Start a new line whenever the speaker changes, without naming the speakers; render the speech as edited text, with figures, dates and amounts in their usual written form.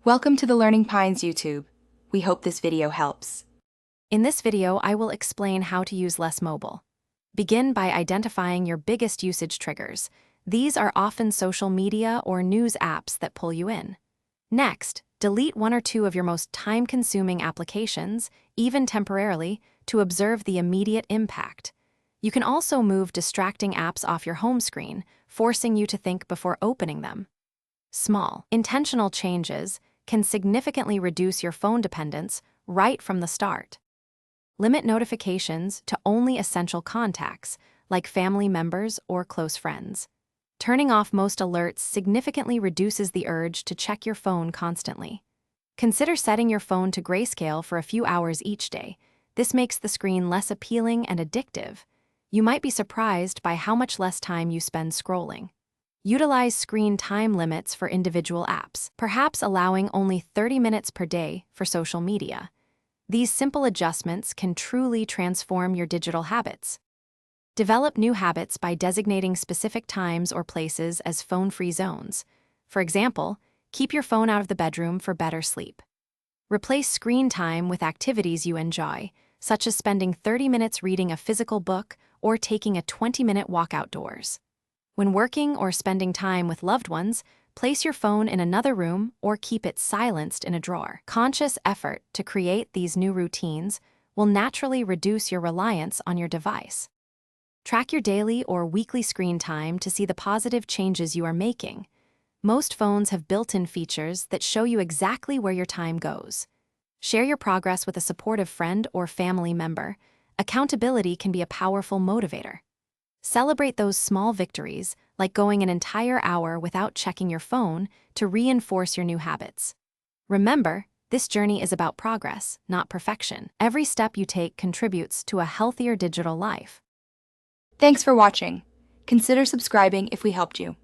Welcome to the Learning Pines YouTube. We hope this video helps.
In this video, I will explain how to use less mobile. Begin by identifying your biggest usage triggers. These are often social media or news apps that pull you in. Next, delete one or two of your most time-consuming applications, even temporarily, to observe the immediate impact. You can also move distracting apps off your home screen, forcing you to think before opening them. Small, intentional changes can significantly reduce your phone dependence right from the start. Limit notifications to only essential contacts, like family members or close friends. Turning off most alerts significantly reduces the urge to check your phone constantly. Consider setting your phone to grayscale for a few hours each day. This makes the screen less appealing and addictive. You might be surprised by how much less time you spend scrolling. Utilize screen time limits for individual apps, perhaps allowing only 30 minutes per day for social media. These simple adjustments can truly transform your digital habits. Develop new habits by designating specific times or places as phone-free zones. For example, keep your phone out of the bedroom for better sleep. Replace screen time with activities you enjoy, such as spending 30 minutes reading a physical book or taking a 20-minute walk outdoors. When working or spending time with loved ones, place your phone in another room or keep it silenced in a drawer. Conscious effort to create these new routines will naturally reduce your reliance on your device. Track your daily or weekly screen time to see the positive changes you are making. Most phones have built-in features that show you exactly where your time goes. Share your progress with a supportive friend or family member. Accountability can be a powerful motivator. Celebrate those small victories, like going an entire hour without checking your phone, to reinforce your new habits. Remember, this journey is about progress, not perfection. Every step you take contributes to a healthier digital life.
Thanks for watching. Consider subscribing if we helped you.